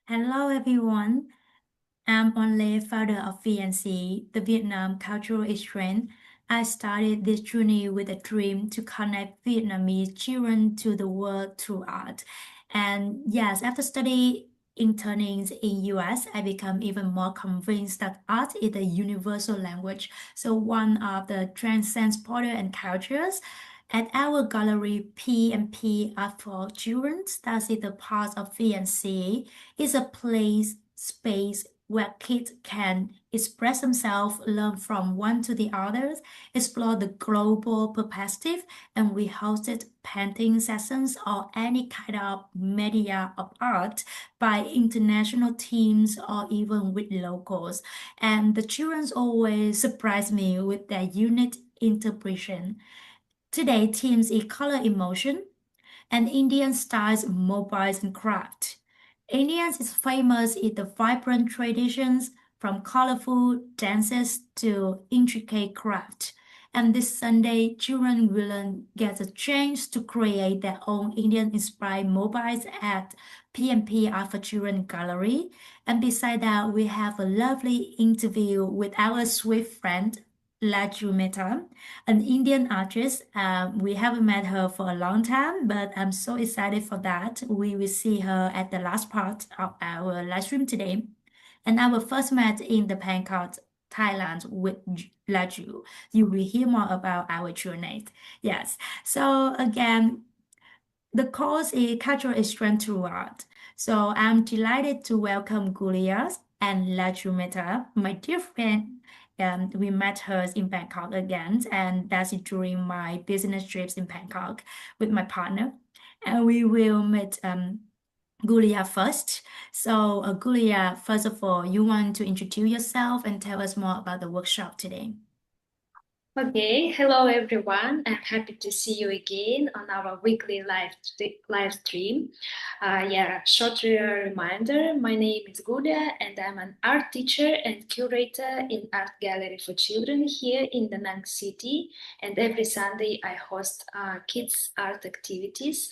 Hello everyone, I'm Oanh Lê, founder of VNCE, the Vietnam Cultural Exchange. I started this journey with a dream to connect Vietnamese children to the world through art. And yes, after studying internings in US, I become even more convinced that art is a universal language. So one of the transcends border and cultures. At our gallery P&P Art for Children, that is the part of VNC, is a place, space where kids can express themselves, learn from one to the others, explore the global perspective, and we hosted painting sessions or any kind of media of art by international teams or even with locals. And the children always surprise me with their unique interpretation. Today, themes is color emotion and Indian styles mobiles and craft. Indians is famous in the vibrant traditions from colorful dances to intricate craft. And this Sunday, children will get a chance to create their own Indian-inspired mobiles at P&P Art for Children Gallery. And beside that, we have a lovely interview with our sweet friend, Laju Mehta, an Indian artist. We haven't met her for a long time, but I'm so excited for that. We will see her at the last part of our live stream today. And our first met in the Bangkok, Thailand with Laju. You will hear more about our journey. Yes. So again, the course is Cultural Exchange through art. So I'm delighted to welcome Gulya and Laju Mehta, my dear friend. We met her in Bangkok again, and that's during my business trips in Bangkok with my partner. And we will meet Gulya first. So, Gulya, first of all, you want to introduce yourself and tell us more about the workshop today. Okay, hello everyone. I'm happy to see you again on our weekly live stream. Short reminder, my name is Gulya and I'm an art teacher and curator in Art Gallery for Children here in Da Nang city. And every Sunday I host kids art activities.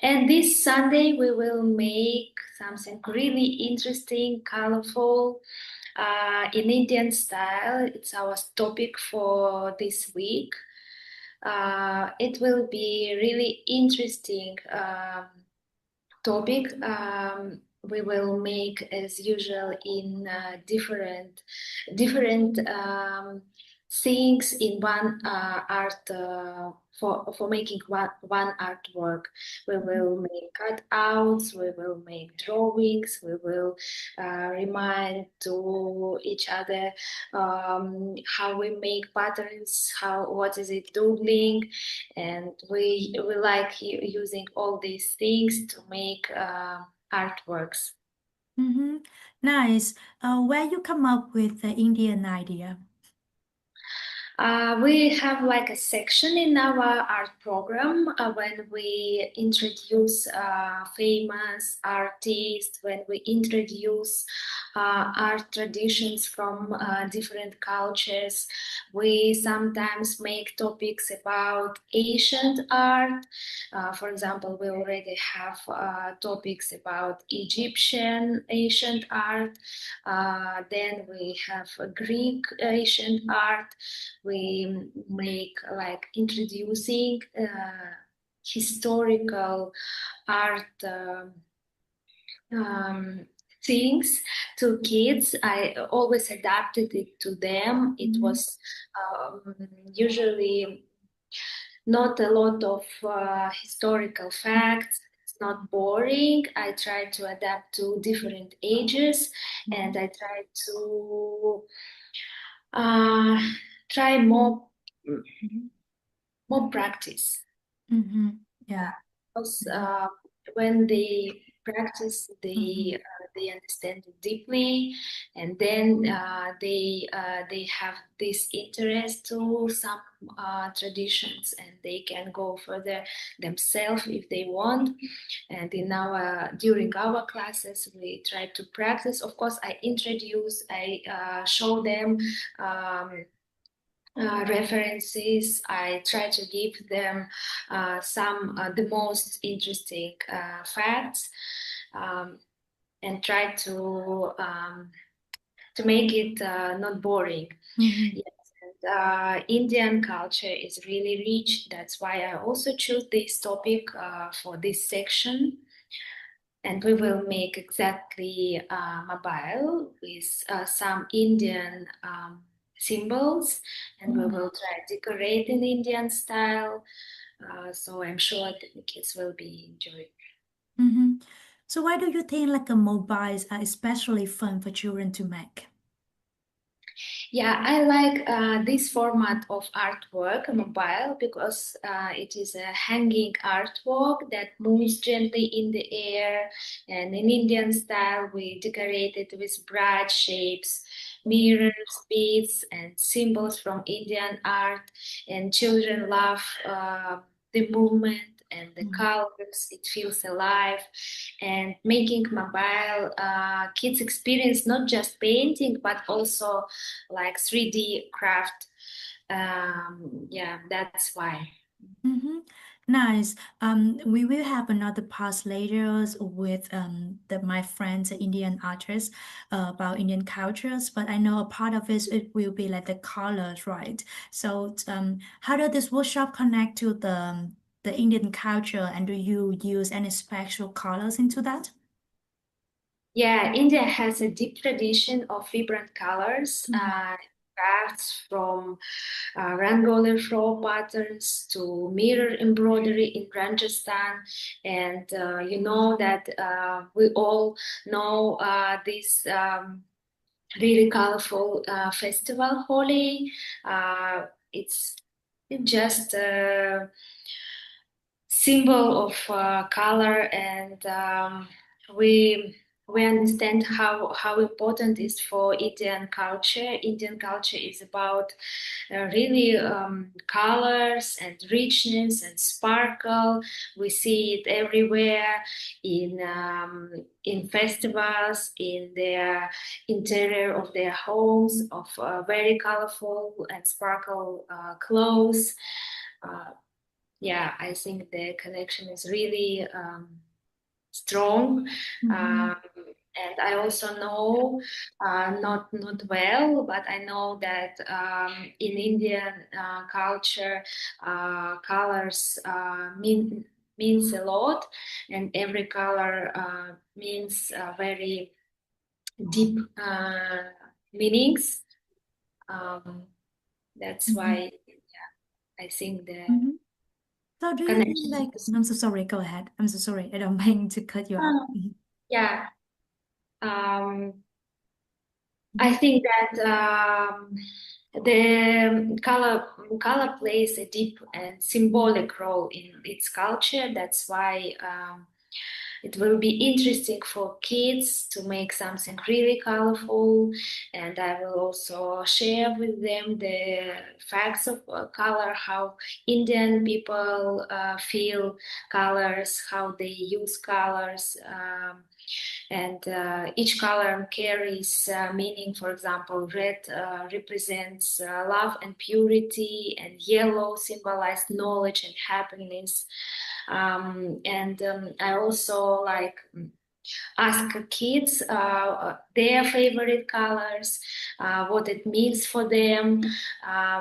And this Sunday we will make something really interesting, colorful, in Indian style. It's our topic for this week. It will be really interesting topic. We will make as usual in different things in one art for making one artwork. We will make cutouts, we will make drawings, we will remind to each other how we make patterns, what is it doodling, and we like using all these things to make artworks. Mm-hmm. Nice. Where you come up with the Indian idea? We have like a section in our art program when we introduce famous artists, when we introduce art traditions from different cultures. We sometimes make topics about ancient art. For example, we already have topics about Egyptian ancient art. Then we have Greek ancient art. We make like introducing historical art things to kids. I always adapted it to them. It was usually not a lot of historical facts. It's not boring. I try to adapt to different ages, and I try to try more practice. Mm-hmm. Yeah. Because when they practice, they understand it deeply, and then they have this interest to some traditions, and they can go further themselves if they want. And in our during our classes, we try to practice. Of course, I show them. References. I try to give them some the most interesting facts. Um, and try to make it not boring. Yes, and Indian culture is really rich. That's why I also choose this topic for this section. And we will make exactly mobile with some Indian symbols, and we will try to decorate in Indian style. So I'm sure the kids will be enjoying. So why do you think like a mobiles are especially fun for children to make? Yeah, I like this format of artwork, mobile, because it is a hanging artwork that moves gently in the air. And in Indian style, we decorate it with bright shapes, mirrors, beads, and symbols from Indian art. And children love the movement and the colors. It feels alive. And making mobile, kids experience not just painting, but also like 3D craft. Yeah, that's why. Mm-hmm. Nice. We will have another part later with my friends, the Indian artists, about Indian cultures. But I know a part of it will be like the colors, right? So, how does this workshop connect to the Indian culture, and do you use any special colors into that? Yeah, India has a deep tradition of vibrant colors, crafts from Rangoli flow patterns to mirror embroidery in Rajasthan. And you know that we all know this really colorful festival, Holi. It's just symbol of color, and we understand how important it is for Indian culture. Indian culture is about really colors and richness and sparkle. We see it everywhere in festivals, in their interior of their homes, of very colorful and sparkle clothes. Uh, yeah, I think the connection is really strong. Mm-hmm. Um, and I also know, not well, but I know that in Indian culture, colors means a lot, and every color means very deep meanings. Um, that's why I think the Mm-hmm. So do you think connection like is. I'm so sorry, go ahead. I'm so sorry. I don't mean to cut you off. Yeah. Um, I Mhm. think that the color plays a deep and symbolic role in its culture. That's why it will be interesting for kids to make something really colorful, and I will also share with them the facts of color, how Indian people feel colors, how they use colors. And each color carries meaning. For example, red represents love and purity, and yellow symbolizes knowledge and happiness. And I also like ask kids their favorite colors, what it means for them,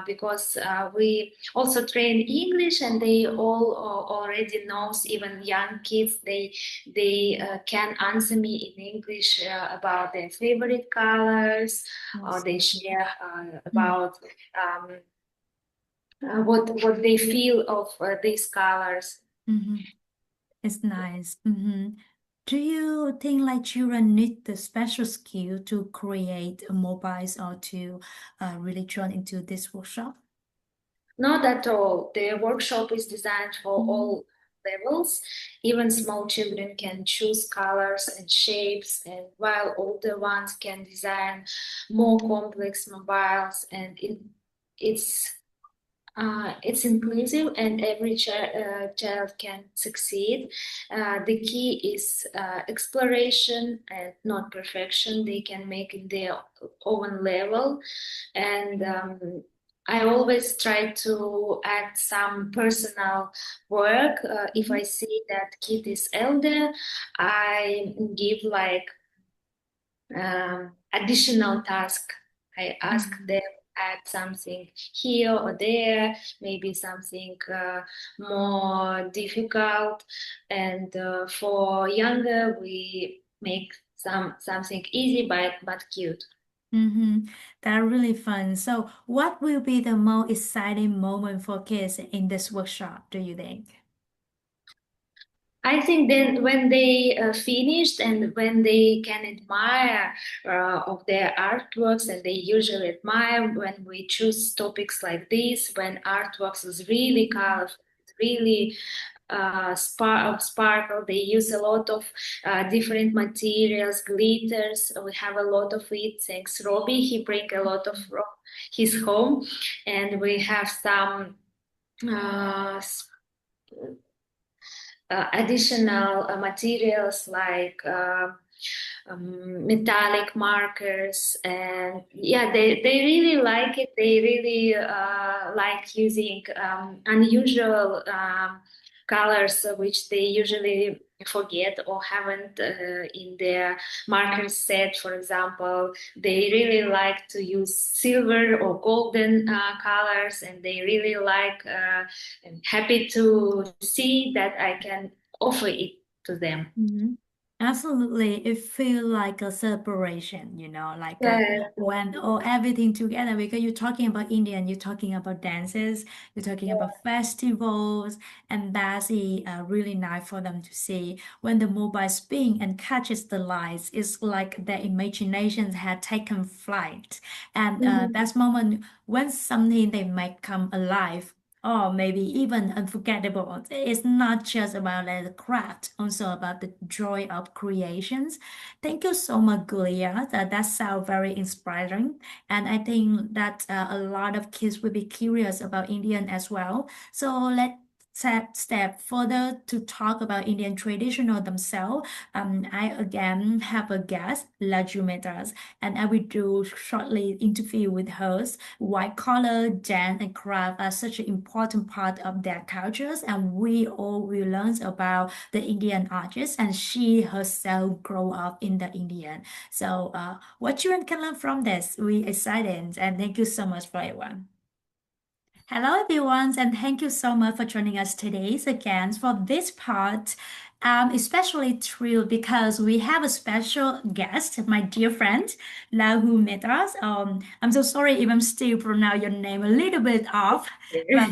because we also train English, and they all already knows. Even young kids, they can answer me in English about their favorite colors, or Yes. they share about what they feel of these colors. Mm-hmm. It's nice. Do you think like children need the special skill to create mobiles or to really join into this workshop? Not at all. The workshop is designed for Mhm. all levels. Even small children can choose colors and shapes, and while older ones can design more complex mobiles. And it's inclusive, and every child can succeed. The key is exploration and not perfection. They can make it their own level, and I always try to add some personal work. If I see that kid is elder, I give like additional task. I ask them add something here or there, maybe something more difficult, and for younger we make something easy but cute. That's really fun. So, what will be the most exciting moment for kids in this workshop, do you think? I think then when they finished and when they can admire of their artworks, and they usually admire when we choose topics like this, when artworks is really colorful, really sparkle. They use a lot of different materials, glitters. We have a lot of it. Thanks, Robbie. He bring a lot of from his home, and we have some uh, additional materials like metallic markers, and yeah, they really like it. They really like using unusual colors which they usually forget or haven't in their marker set. For example, they really like to use silver or golden colors, and they really like and happy to see that I can offer it to them. Absolutely. It feels like a celebration, like Yes. when all everything together, because you're talking about Indian, you're talking about dances, you're talking about festivals, and that's really nice for them to see. When the mobile spin and catches the lights, it's like their imaginations had taken flight. And Mhm. that's moment when something they might come alive or maybe even unforgettable. It's not just about the craft, also about the joy of creations. Thank you so much, Gulya. That sounds very inspiring. And I think that a lot of kids will be curious about Indian as well. So let's step further to talk about Indian traditional themselves. I again have a guest, Laju Mehta, and I will do shortly interview with her. White collar, dance, and craft are such an important part of their cultures, and we all will learn about the Indian artists, and she herself grew up in the Indian. So, what you can learn from this, we excited, and thank you so much for everyone. Hello, everyone, and thank you so much for joining us today again for this part. I'm especially thrilled because we have a special guest, my dear friend, Laju Mehta. I'm so sorry if I'm still pronounce your name a little bit off, but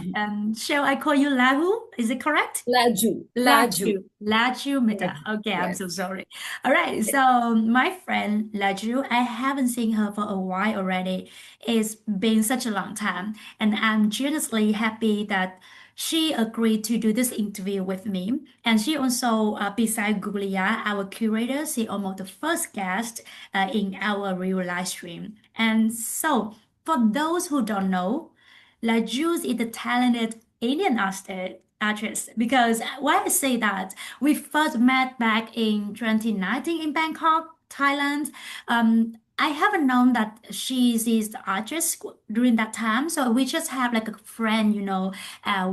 shall I call you Laju? Is it correct? Laju. Laju Mehta. Laju. Okay, I'm Yes. so sorry. All right, so my friend Laju, I haven't seen her for a while already. It's been such a long time, and I'm genuinely happy that she agreed to do this interview with me. And she also, beside Gulya, our curator, she almost the first guest in our real live stream. And so, for those who don't know, Lajuz is a talented Indian actress because why I say that we first met back in 2019 in Bangkok, Thailand. I haven't known that she is the actress during that time, so we just have like a friend,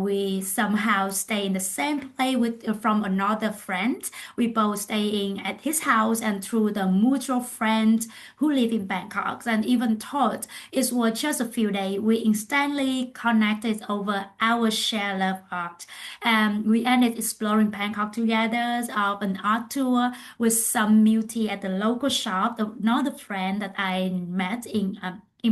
we somehow stay in the same place with from another friend. We both staying at his house, and through the mutual friend who live in Bangkok, and even thought it was just a few days, we instantly connected over our shared love art. And we ended exploring Bangkok together of an art tour with some milk tea at the local shop. Another friend that I met in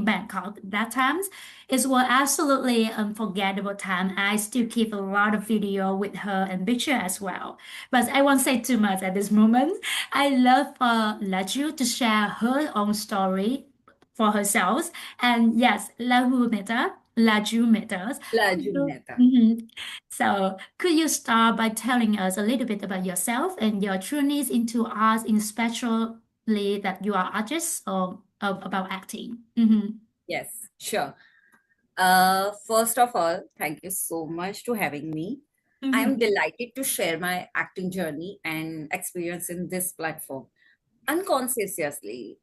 Bangkok that time. It was absolutely unforgettable time. I still keep a lot of video with her and picture as well. But I won't say too much at this moment. I love Laju to share her own story for herself. And yes, Laju Mehta. Laju Mehta. Mhm. So, could you start by telling us a little bit about yourself and your journeys into art, especially that you are artist or about acting? Yes, sure. First of all, thank you so much to having me. I am Mhm. delighted to share my acting journey and experience in this platform. Unconsciously,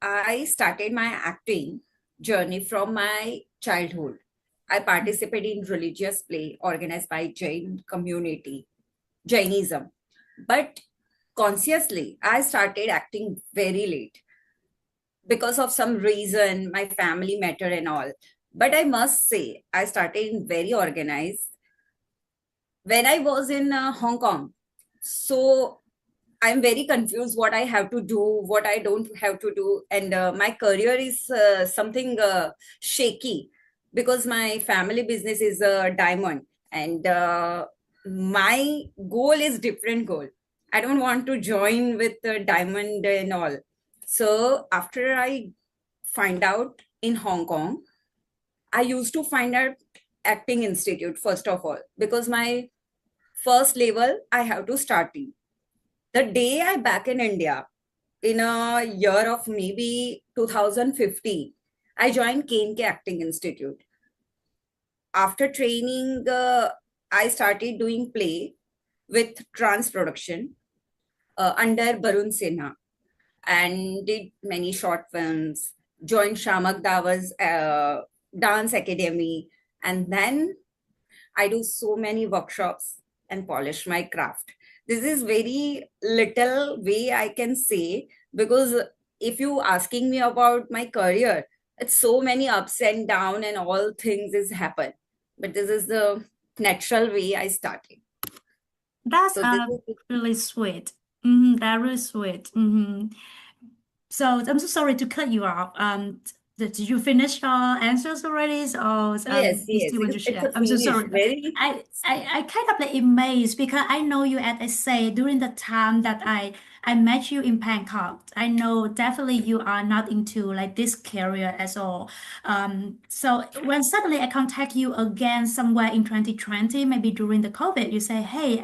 I started my acting journey from my childhood. I participated in religious play organized by Jain community, Jainism. But consciously, I started acting very late. because of some reason, my family matter and all. But I must say, I started very organized when I was in Hong Kong. So I'm very confused what I have to do, what I don't have to do. And my career is something shaky because my family business is a diamond. And my goal is different goal. I don't want to join with the diamond and all. So after I find out in Hong Kong, I used to find out acting institute first of all, because my first level I have to start in. The day I back in India, in a year of maybe 2015, I joined KNK Acting Institute. After training, I started doing play with trans production under Barun Sinha and did many short films, joined Shamak Dawa's dance academy, and then I do so many workshops and polish my craft. This is very little way I can say, because if you asking me about my career, it's so many ups and down and all things is happen. But this is the natural way I started. That's So this is really sweet. That's really sweet. So I'm so sorry to cut you off. Did you finish your answers already? Or yes, you yes. still want to It's share? a I'm so finish. sorry. Very I kind of like amazed because I know you, as I say, during the time that I met you in Bangkok. I know definitely you are not into like this career at all. So when suddenly I contact you again somewhere in 2020, maybe during the COVID, you say, hey,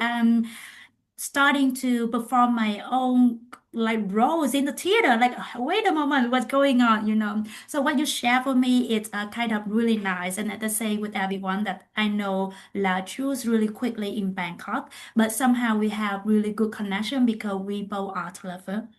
starting to perform my own like roles in the theater. Like, wait a moment, what's going on? So what you share for me, it's kind of really nice. And at the same with everyone that I know Laju is really quickly in Bangkok, but somehow we have really good connection because we both art lover.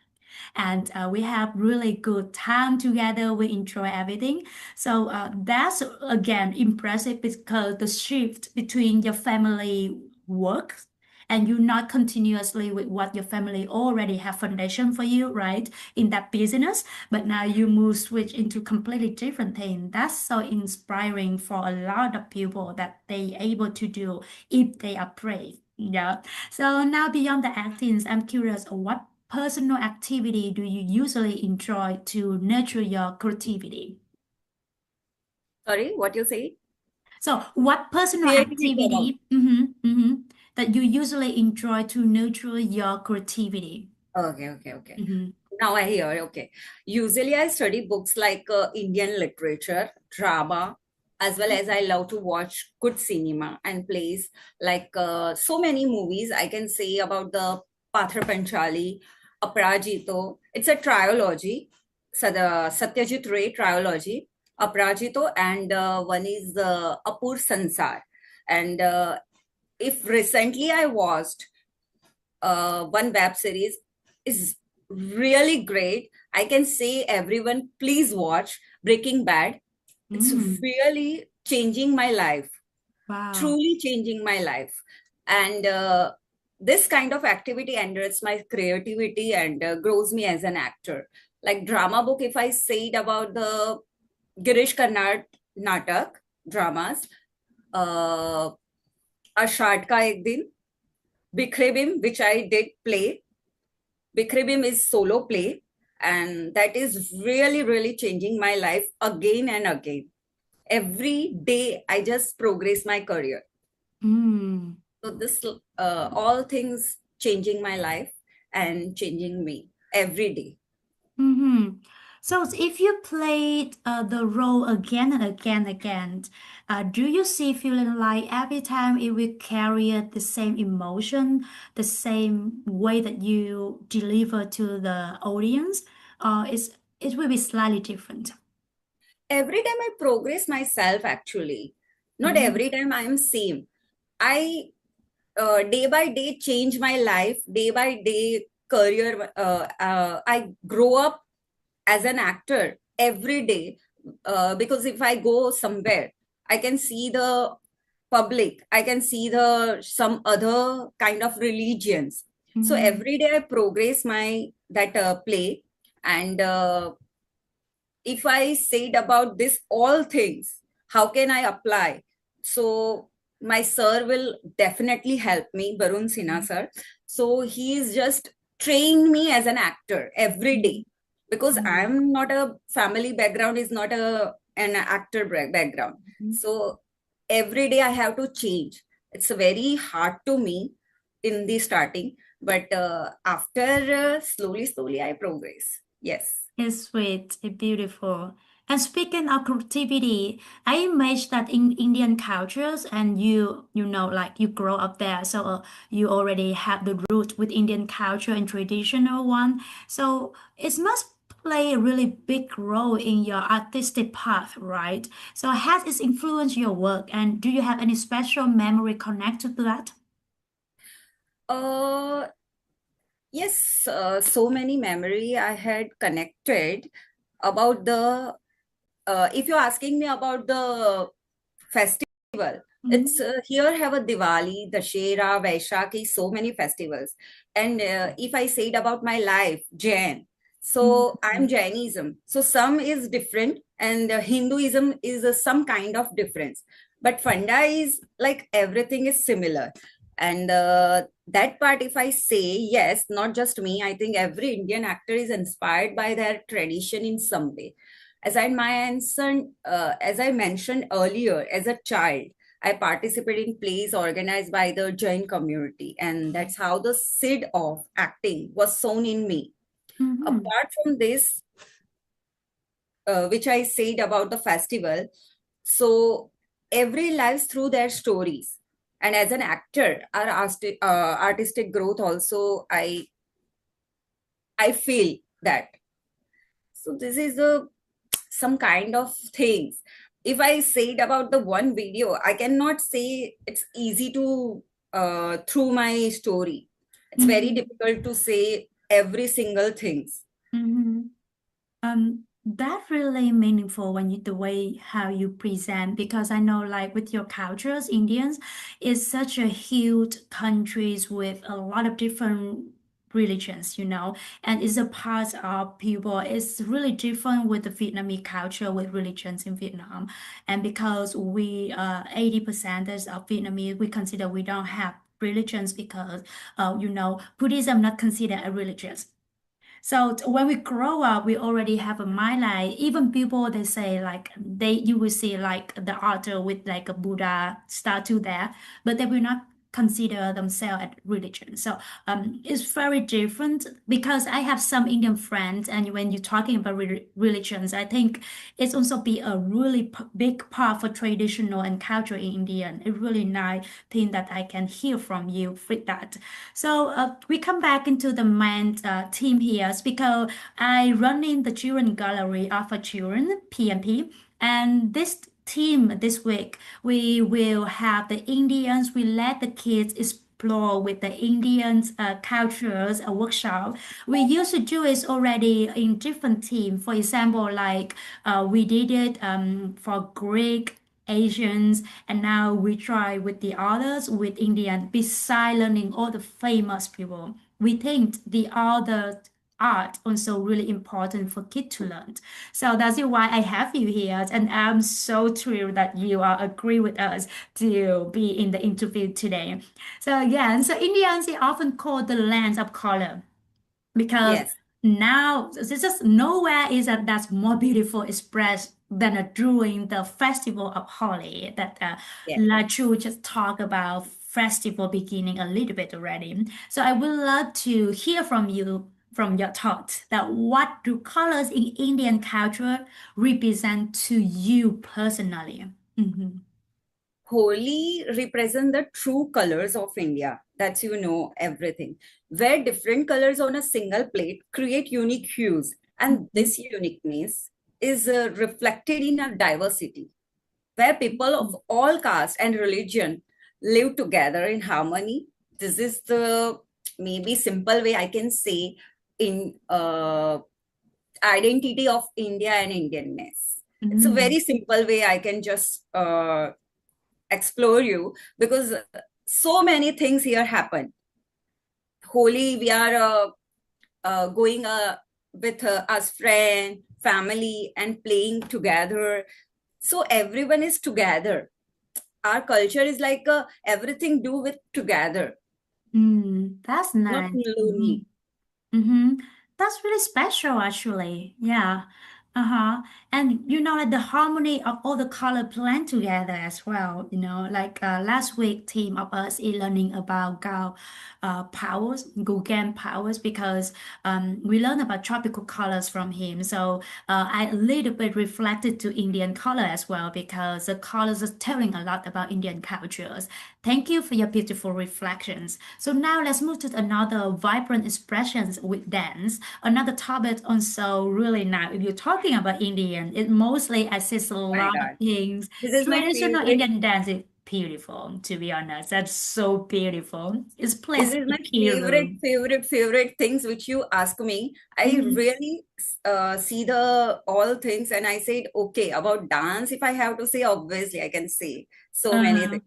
And we have really good time together. We enjoy everything. So that's again impressive because the shift between your family work and you not continuously with what your family already have foundation for you, right, in that business, but now you move switch into completely different thing. That's so inspiring for a lot of people that they able to do if they are brave. Yeah. So now beyond the acting, I'm curious, what personal activity do you usually enjoy to nurture your creativity? sorry, what you say? So, what personal Creativity about. activity that you usually enjoy to nurture your creativity? Okay. Mm-hmm. Now I hear, okay. Usually I study books like Indian literature, drama, as well as I love to watch good cinema and plays like so many movies I can say about the Pathar Panchali, Aparajito. It's a trilogy, so the Satyajit Ray trilogy, Aparajito, and one is Apur Sansar. And if recently I watched one web series is really great. I can say everyone, please watch Breaking Bad. It's Mm, really changing my life, wow. truly changing my life. And this kind of activity enriches my creativity and grows me as an actor. Like drama book, if I say it about the Girish Karnad Natak dramas, uh, Ashad Ka Ek Din, Bikhre which I did play. Bikribim is solo play, and that is really, really changing my life again and again. Every day, I just progress my career. Mm. So this all things changing my life and changing me every day. Mm-hmm. So if you played the role again and again, do you see feeling like every time it will carry the same emotion, the same way that you deliver to the audience, or it will be slightly different? Every time I progress myself, actually, not Mm. every time I am same. I day by day change my life. Day by day career. I grow up as an actor every day, because if I go somewhere, I can see the public, I can see the some other kind of religions. So Mm. every day I progress my that play, and if I said about this all things, how can I apply? So my sir will definitely help me, Barun Sinha sir. So he's just trained me as an actor every day, because I'm not a family background, is not an actor background. So every day I have to change. It's very hard to me in the starting, but after slowly I progress. Yes. It's sweet, it's beautiful. And speaking of creativity, I imagine that in Indian cultures, and you know, like you grow up there, so you already have the root with Indian culture and traditional one. So it must play a really big role in your artistic path, right? So has it influenced your work, and do you have any special memory connected to that? Uh, yes, so many memory I had connected about the, if you're asking me about the festival, it's here have a Diwali, Dashera, Vaishakhi, so many festivals. And if I said about my life, Jain, so I'm Jainism. So some is different, and Hinduism is some kind of difference. But Funda is like everything is similar. And that part, if I say, yes, not just me, I think every Indian actor is inspired by their tradition in some way. As I mentioned earlier, as a child, I participated in plays organized by the Jain community, and that's how the seed of acting was sown in me. Apart from this, which I said about the festival, so every lives through their stories. And as an actor, our artistic growth also, I feel that. So this is some kind of things. If I said about the one video, I cannot say it's easy to through my story. It's very difficult to say every single things. That really meaningful when you the way how you present, because I know like with your cultures, Indians is such a huge countries with a lot of different religions, you know, and it's a part of people. It's really different with the Vietnamese culture with religions in Vietnam, and because we 80% of Vietnamese, we consider we don't have religions because you know Buddhism not considered a religion. So when we grow up, we already have a mind like even people they say like they you will see like the altar with like a Buddha statue there, but they will not consider themselves as religion. So it's very different because I have some Indian friends, and when you're talking about religions, I think it's also be a really big part for traditional and culture in Indian. It's really nice thing that I can hear from you with that. So we come back into the main team here because I run in the children gallery of a children PMP, and this team this week we will have the Indians. We let the kids explore with the Indian cultures a workshop. We used to do it already in different teams. For example, like we did it for Greek, Asians, and now we try with the others with Indian, besides learning all the famous people. We think the other art also really important for kids to learn. So that's why I have you here, and I'm so thrilled that you are agree with us to be in the interview today. So yeah, so Indians are often called the lands of color because Yes, now there's just nowhere is that's more beautiful expressed than during the festival of Holi that yes. Laju just talked about festival beginning a little bit already. So I would love to hear from you from your thoughts that what do colors in Indian culture represent to you personally? Holi represent the true colors of India. That's, you know, everything. Where different colors on a single plate create unique hues. And this uniqueness is reflected in our diversity, where people of all caste and religion live together in harmony. This is the maybe simple way I can say in identity of India and Indianness. It's a very simple way I can just explore you, because so many things here happen. Holi, we are going with us friend. family and playing together. So everyone is together. Our culture is like everything do with together, That's not nice. lonely. Mm-hmm. That's really special, actually. Yeah. Uh-huh. And like the harmony of all the color blend together as well. Like last week, team of us is learning about powers, Gauguin powers, because we learned about tropical colors from him. So I a little bit reflected to Indian color as well, because the colors are telling a lot about Indian cultures. Thank you for your beautiful reflections. So now let's move to another vibrant expressions with dance. Another topic also really now. If you're talking about Indian, it mostly assists a My lot of God. things. This is my Traditional favorite. Indian dance is beautiful, to be honest. That's so beautiful. It's This placed is in my Kiru. favorite things which you ask me. I Mhm. really see the all things, and I said, okay, about dance, if I have to say, obviously I can say so many Uh-huh. things.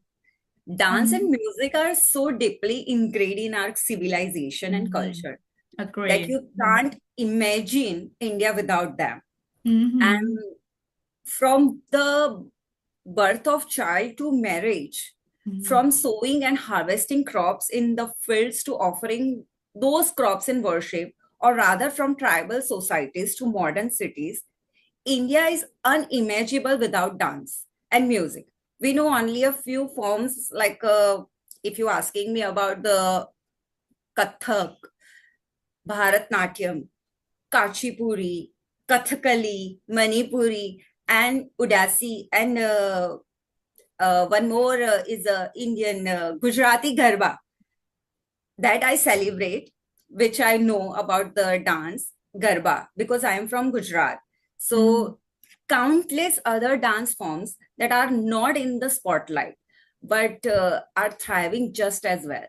Dance and Mhm. music are so deeply ingrained in our civilization and Mhm. culture that Agreed. you can't imagine India without them. Mm-hmm. And from the birth of child to marriage, Mm-hmm. from sowing and harvesting crops in the fields to offering those crops in worship, or rather from tribal societies to modern cities, India is unimaginable without dance and music. We know only a few forms, like if you're asking me about the Kathak, Bharatnatyam, Kachipuri, Kathakali, Manipuri, and Udasi, and one more is Indian Gujarati Garba that I celebrate, which I know about the dance Garba because I am from Gujarat. Mm-hmm. So, countless other dance forms that are not in the spotlight but are thriving just as well.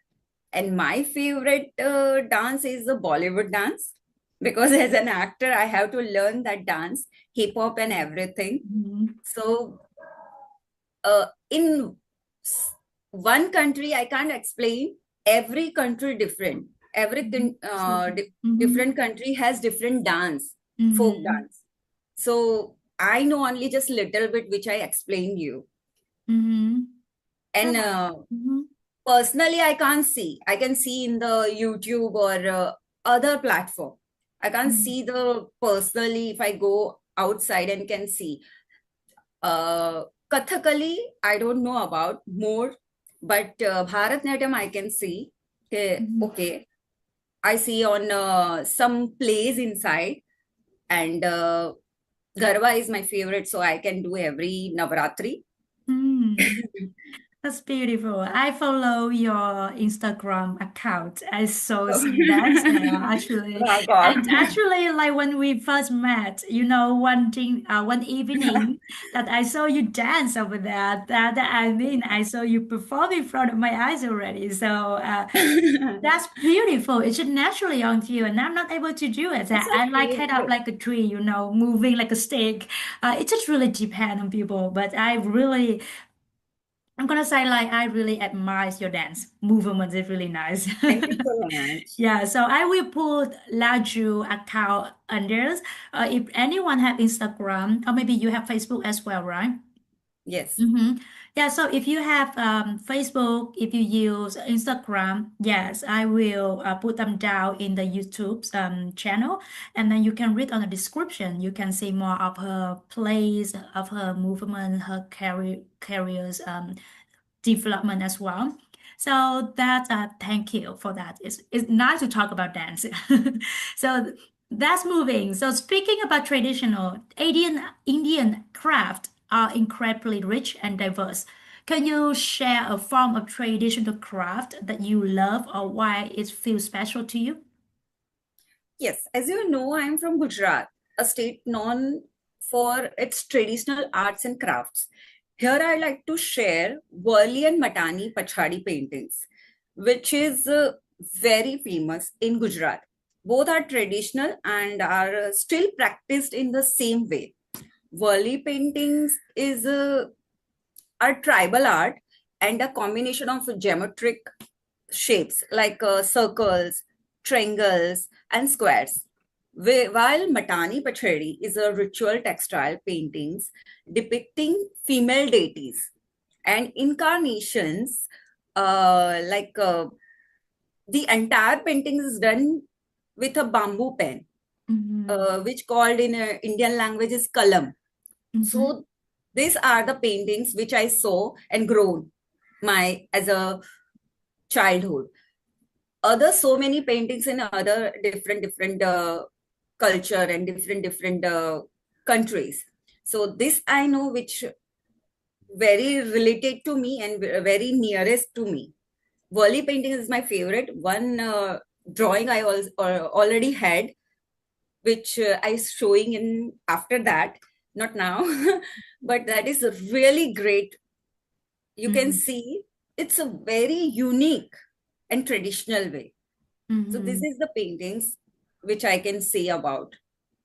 And my favorite dance is the Bollywood dance because as an actor, I have to learn that dance, hip hop, and everything. Mm-hmm. So, in one country, I can't explain. Every country different. Mm-hmm. So, mm-hmm. Different country has different dance, folk Mm-hmm. dance. So I know only just little bit which I explained you. Mm-hmm. Yeah. And Mm-hmm. personally, I can't see. I can see in the YouTube or other platform. I can't Mm-hmm. see the personally if I go outside and can see. Kathakali, I don't know about more, but Bharatnatyam I can see. Mm-hmm. Okay, I see on some plays inside, and Garba is my favorite, so I can do every Navaratri. Mm. That's beautiful. I follow your Instagram account. I saw some dance there actually. Oh God. And actually, like when we first met, one evening that I saw you dance over there. That I mean, I saw you perform in front of my eyes already. So that's beautiful. It should naturally onto you, and I'm not able to do it. It's a I like head up favorite. like a tree, moving like a stick. It just really depends on people, but I'm gonna say like I really admire your dance movement. Is really nice. Thank you so much. Yeah, so I will put Laju account under. If anyone have Instagram or maybe you have Facebook as well, right? Yes. Mm-hmm. Yeah, so if you have Facebook, if you use Instagram, yes, I will put them down in the YouTube's channel, and then you can read on the description. You can see more of her plays, of her movement, her careers development as well. So that thank you for that. It's nice to talk about dance. So that's moving. So speaking about traditional Indian craft are incredibly rich and diverse. Can you share a form of traditional craft that you love or why it feels special to you? Yes, as you know, I am from Gujarat, a state known for its traditional arts and crafts. Here, I like to share Worli and Matani Pachadi paintings, which is very famous in Gujarat. Both are traditional and are still practiced in the same way. Worli paintings is a tribal art and a combination of geometric shapes like circles, triangles, and squares While Matani Pachadi is a ritual textile paintings depicting female deities and incarnations, the entire painting is done with a bamboo pen, which called in Indian language is kalam. So these are the paintings which I saw and grown as a childhood. So many paintings in other different culture and different countries. So this I know, which very related to me and very nearest to me. Wali painting is my favorite. One drawing I already had, which I was showing in after that, not now, but that is really great. You can see it's a very unique and traditional way. So this is the paintings which I can say about.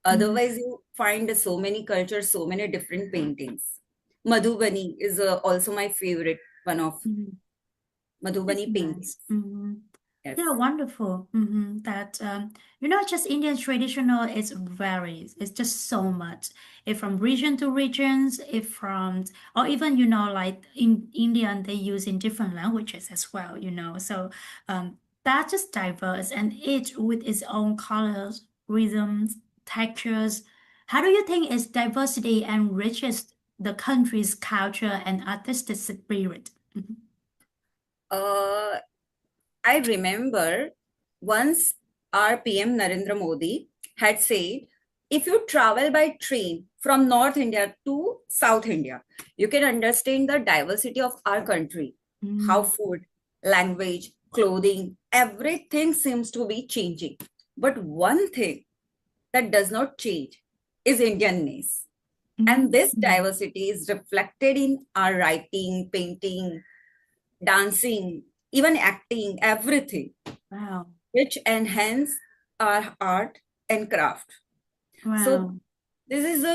Otherwise, you find so many cultures, so many different paintings. Madhubani is also my favorite one of Madhubani paintings. Yes. Yeah, wonderful. That just Indian traditional, it varies. It's just so much. If from region to regions, or even like in Indian, they use in different languages as well. So that's just diverse, and each with its own colors, rhythms, textures. How do you think its diversity enriches the country's culture and artistic spirit? I remember once our PM Narendra Modi had said, if you travel by train from North India to South India, you can understand the diversity of our country, how food, language, clothing, everything seems to be changing. But one thing that does not change is Indianness. And this diversity is reflected in our writing, painting, dancing, even acting, everything. Wow. Which enhance our art and craft. Wow. So this is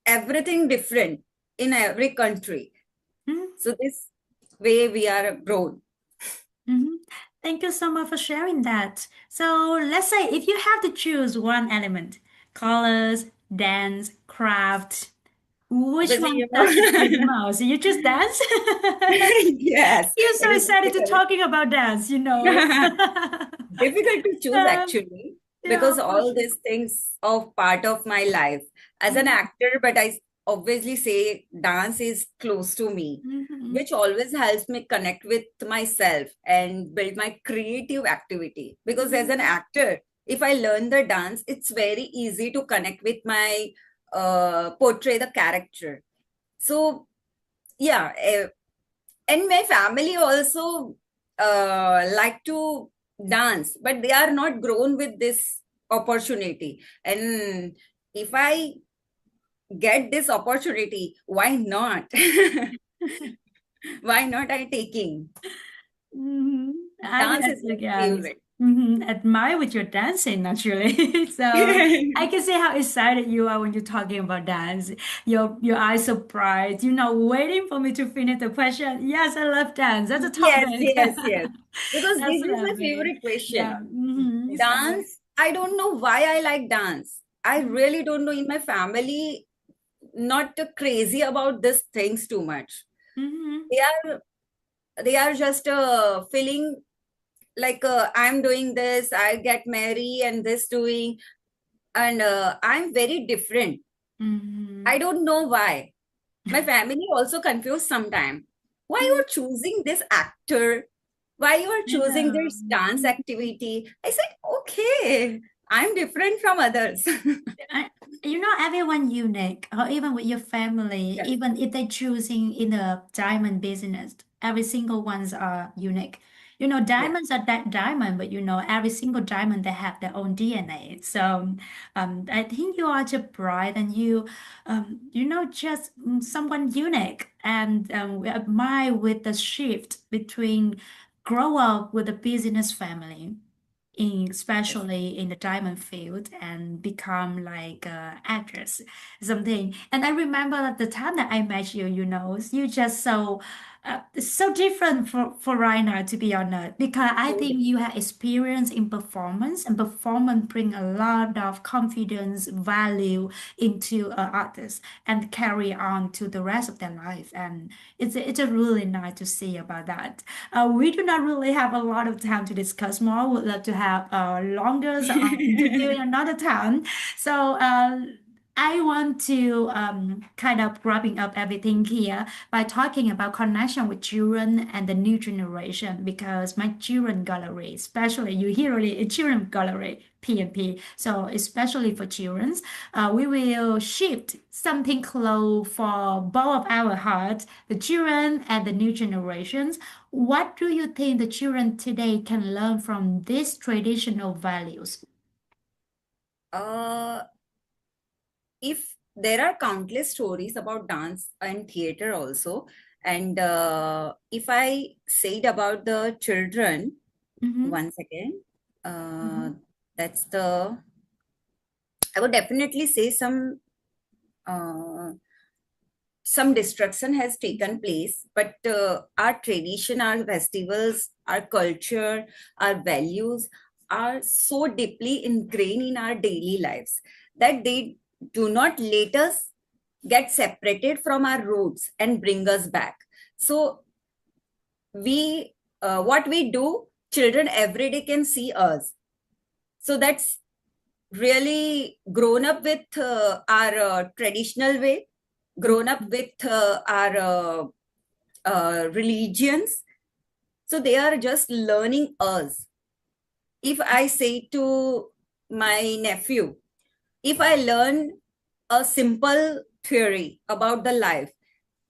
everything different in every country. So this way we are grown. Thank you so much for sharing that. So let's say if you have to choose one element, colors, dance, craft, which one touches you the most? You choose dance? Yes. You're so excited to talking about dance, Difficult to choose actually, because all these things are part of my life as an actor, but I obviously say dance is close to me, which always helps me connect with myself and build my creative activity. Because as an actor, if I learn the dance, it's very easy to connect with my portray the character. So yeah, and my family also like to dance, but they are not grown with this opportunity. And if I get this opportunity, why not? Why not I taking? Dance is my favorite. Admire with your dancing, naturally. So I can see how excited you are when you're talking about dance. Your eyes so bright, waiting for me to finish the question. Yes, I love dance. That's a topic. Yes. Because this is my favorite question. Dance, I don't know why I like dance. I really don't know. In my family, not crazy about these things too much. They are just feeling like I'm doing this, I get married and this doing, and I'm very different. I don't know why. My family also confused sometimes. Why you are choosing this actor? Why you are choosing this dance activity? I said, okay, I'm different from others. Everyone unique, or even with your family, even if they're choosing in the diamond business, every single ones are unique. Diamonds are that diamond, but every single diamond they have their own DNA. So, I think you are just bright and just someone unique, and we admire with the shift between grow up with a business family especially in the diamond field and become like actress something. And I remember at the time that I met you, you just so It's so different for right now, to be honest, because I So think you have experience in performance, and performance bring a lot of confidence, value into artists and carry on to the rest of their life. And it's a really nice to see about that. We do not really have a lot of time to discuss more. Would love to have a longer interview in another time. So I want to kind of wrapping up everything here by talking about connection with children and the new generation, because my children gallery, especially you hear really a children gallery PNP, so especially for children, we will shift something close for both of our hearts, the children and the new generations. What do you think the children today can learn from these traditional values? uh, if there are countless stories about dance and theater also, and if I said about the children, Mm-hmm. one second, Mm-hmm. that's the, I would definitely say uh, some destruction has taken place, but our tradition, our festivals, our culture, our values are so deeply ingrained in our daily lives that they do not let us get separated from our roots and bring us back. So we, what we do, children every day can see us. So that's really grown up with our traditional way, grown up with our religions. So they are just learning us. If I say to my nephew, if I learn a simple theory about the life,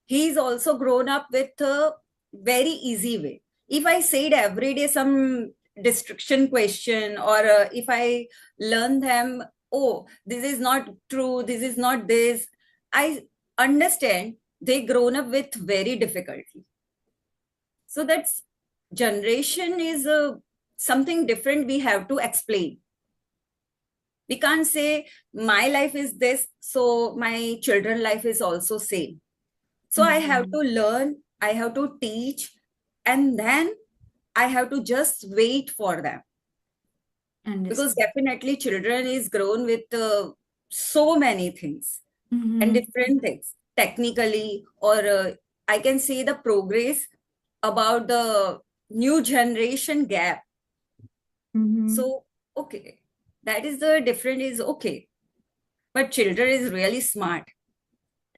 he's also grown up with a very easy way. If I said every day some destruction question, or if I learn them, oh, this is not true, this is not this, I understand they grown up with very difficulty. So that's generation is something different we have to explain. We can't say my life is this, so my children life is also same. So I have Mm-hmm. to learn, I have to teach, and then I have to just wait for them. Because Understood. definitely children is grown with so many things and Mm-hmm. different things, technically, or I can say the progress about the new generation gap. Mm-hmm. So, okay, that is the difference is okay. But children is really smart,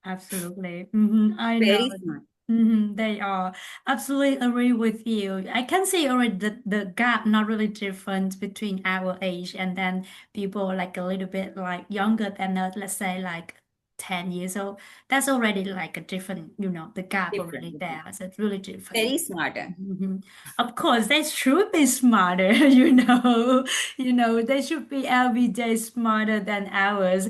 Absolutely. Mm-hmm. I know. very smart. Mm-hmm. They are. Absolutely agree with you. I can see already the gap not really different between our age and then people like a little bit like younger than us, let's say like 10 years old. That's already like a different, the gap Different, already different. there. So it's really different. Very smart. Mhm. Of course, they should be smarter, they should be every day smarter than ours.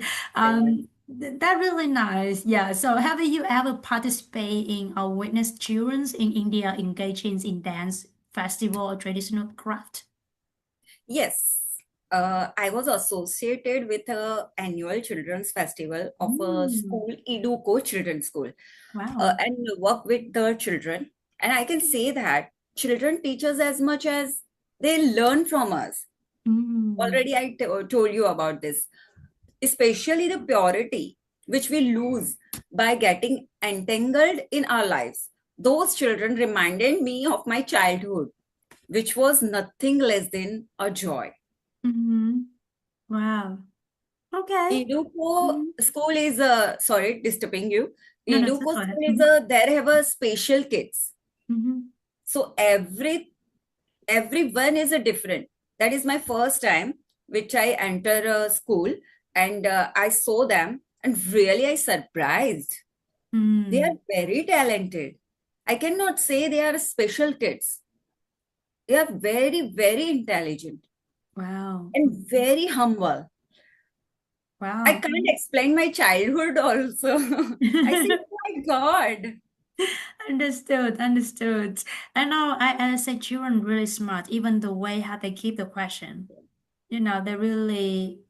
That really nice. Yeah. So have you ever participated in or witnessed children in India engaging in dance festival or traditional craft? Yes, I was associated with a annual children's festival of a Mm, school, Iduko Children's School, wow. and work with the children. And I can say that children teach us as much as they learn from us. Mm, Already I told you about this, especially the purity which we lose by getting entangled in our lives. Those children reminded me of my childhood, which was nothing less than a joy. mm, wow. Okay. Iduko Mhm. school is sorry disturbing you. No, no, just Iduko go ahead. school is there have a special kids. Mhm. So everyone is a different. That is my first time which I enter a school, and I saw them and really I surprised. They are Mm, very talented. I cannot say they are special kids. They are very intelligent wow. and very humble. I Wow. can't explain my childhood also. I say, oh my God. Understood, understood. I know I say children really smart, even the way how they keep the question. They're really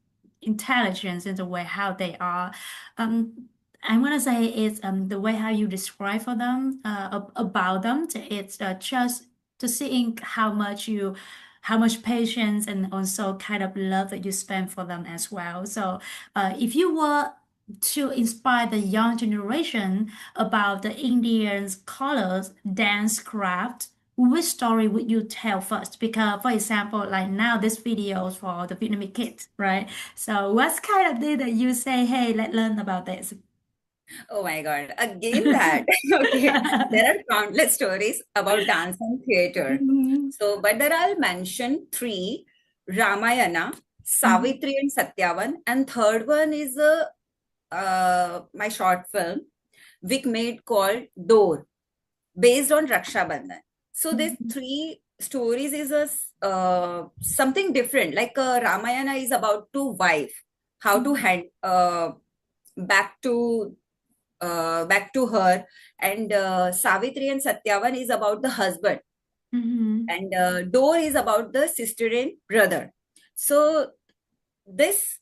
intelligent in the way how they are. Um, I want to say it's the way how you describe for them about them. It's just to seeing how much patience and also kind of love that you spend for them as well. So if you were to inspire the young generation about the Indians' colors, dance, craft, which story would you tell first? Because, for example, like now this video is for the Vietnamese kids, right? So what's kind of thing that you say, hey, let's learn about this? Oh my God. Again, that. Okay. There are countless stories about dance and theater. Mhm. So, but there I'll mention three: Ramayana, Mhm. Savitri, and Satyavan. And third one is my short film, Vic made called Door, based on Raksha Bandhan. So, these Mhm. three stories is a something different. Like Ramayana is about to wife, how to hand back to back to her, and Savitri and Satyavan is about the husband, Mhm. and Door is about the sister and brother. So this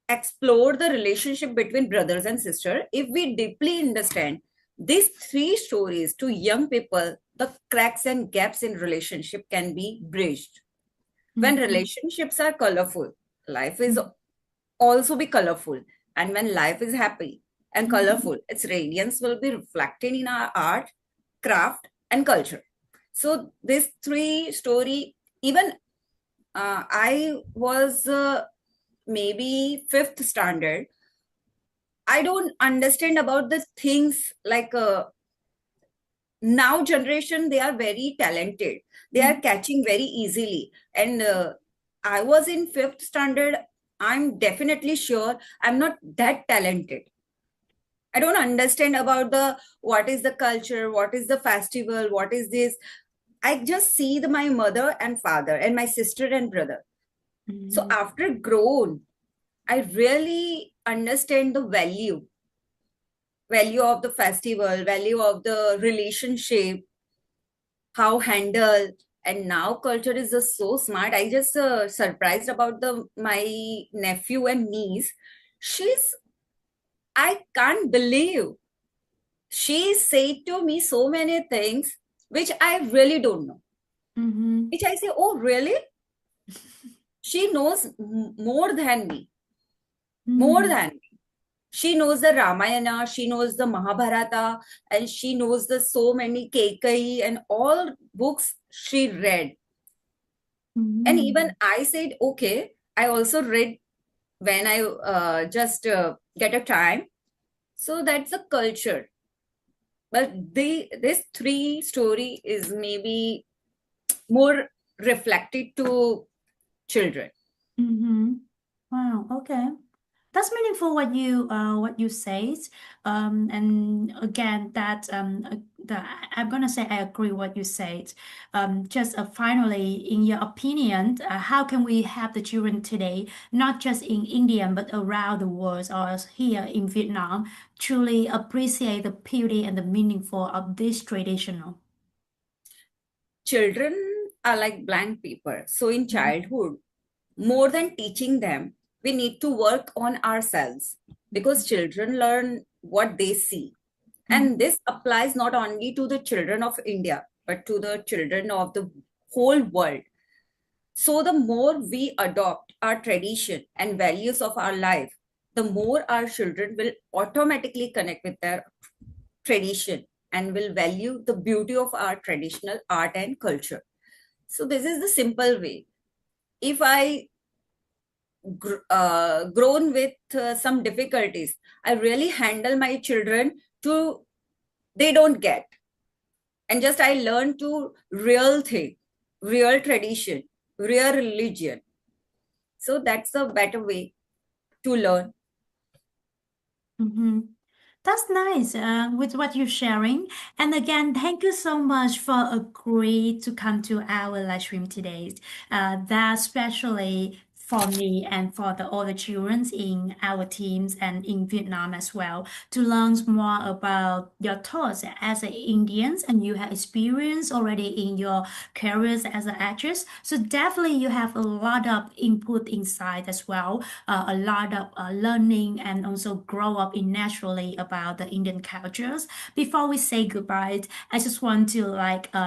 explore the relationship between brothers and sister. If we deeply understand these three stories to young people, the cracks and gaps in relationship can be bridged. When Mhm. relationships are colorful, life is also be colorful. And when life is happy and Mhm. colorful, its radiance will be reflected in our art, craft, and culture. So this three story, even I was maybe fifth standard. I don't understand about the things like now generation. They are very talented. They are Mhm. catching very easily. And I was in fifth standard. I'm definitely sure I'm not that talented. I don't understand about the what is the culture, what is the festival, what is this. I just see my mother and father and my sister and brother. So Mhm. after grown, I really understand the value of the festival, value of the relationship, how handle. And now culture is just so smart. I just surprised about the my nephew and niece. She's I can't believe she said to me so many things which I really don't know. Mhm. Which I say, oh, really? She knows more than me, more Mhm. than me. She knows the Ramayana, she knows the Mahabharata, and she knows the so many Kekai and all books she read. And even Mhm. I said, okay, I also read when I just get a time. So that's a culture. But this three story is maybe more reflected to children. Mhm. Wow, okay. That's meaningful what you said. And again that I'm gonna say I agree what you said. Just finally, in your opinion, how can we help the children today, not just in India but around the world or here in Vietnam, truly appreciate the beauty and the meaningful of this traditional? Children are like blank paper. So in Mhm. childhood, more than teaching them, we need to work on ourselves because children learn what they see. And Mhm. this applies not only to the children of India, but to the children of the whole world. So the more we adopt our tradition and values of our life, the more our children will automatically connect with their tradition and will value the beauty of our traditional art and culture. So this is the simple way. If I grown with some difficulties, I really handle my children to they don't get, and just I learn to real thing, real tradition, real religion. So that's a better way to learn. Mhm. That's nice with what you're sharing. And again, thank you so much for agreeing to come to our live stream today. That especially for me and for the other children in our teams and in Vietnam as well to learn more about your thoughts as an Indians and you have experience already in your careers as an actress. So definitely you have a lot of input inside as well, a lot of learning and also grow up in naturally about the Indian cultures. Before we say goodbye, I just want to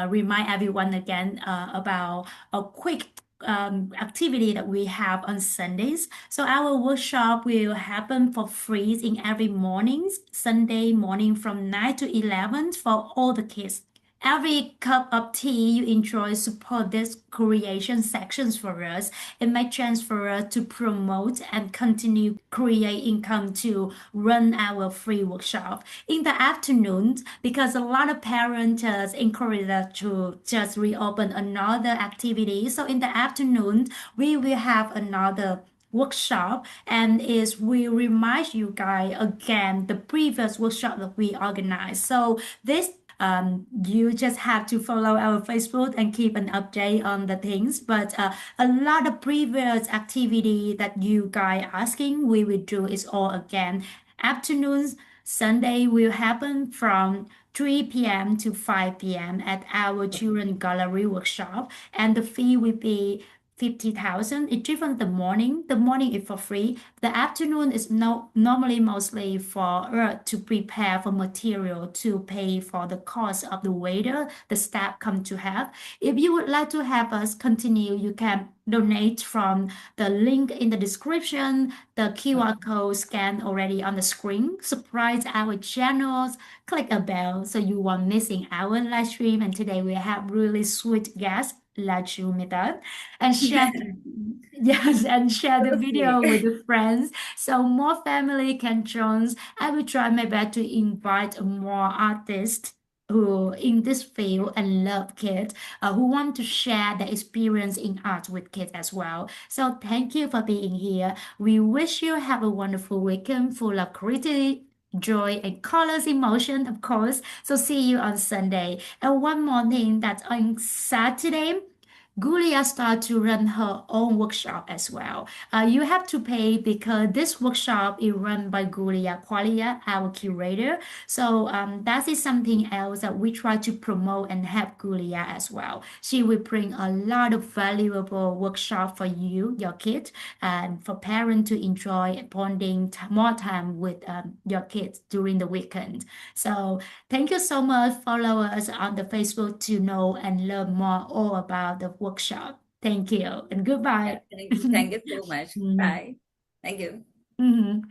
remind everyone again about a quick activity that we have on Sundays. So our workshop will happen for free in every morning, Sunday morning from 9 to 11 for all the kids. Every cup of tea you enjoy support this creation sections for us. It may transfer us to promote and continue create income to run our free workshop. In the afternoon, because a lot of parents encourage us to just reopen another activity. So in the afternoon, we will have another workshop and is we remind you guys again the previous workshop that we organized. So this you just have to follow our Facebook and keep an update on the things. But a lot of previous activity that you guys asking, we will do is all again. Afternoons, Sunday will happen from 3 p.m. to 5 p.m. at our children gallery workshop, and the fee will be 50,000. It's different the morning. The morning is for free. The afternoon is normally mostly for to prepare for material to pay for the cost of the waiter the staff come to have. If you would like to have us continue, you can donate from the link in the description, the QR code scan already on the screen. Subscribe our channels, click a bell so you won't missing our live stream. And today we have really sweet guest, Laju Mehta, and share yes, and share the So video sweet. with the friends so more family can join. I will try my best to invite more artists who in this field and love kids who want to share their experience in art with kids as well. So thank you for being here. We wish you have a wonderful weekend full of creativity, joy and colors emotion, of course. So see you on Sunday. And one more thing that on Saturday Gulya started to run her own workshop as well. You have to pay because this workshop is run by Gulya Qualia, our curator. So that is something else that we try to promote and help Gulya as well. She will bring a lot of valuable workshop for you, your kids, and for parents to enjoy bonding more time with your kids during the weekend. So thank you so much. Follow us on the Facebook to know and learn more all about the workshop. Thank you and Yeah, goodbye. thank you so much. Mhm. Bye. Thank you. Mhm.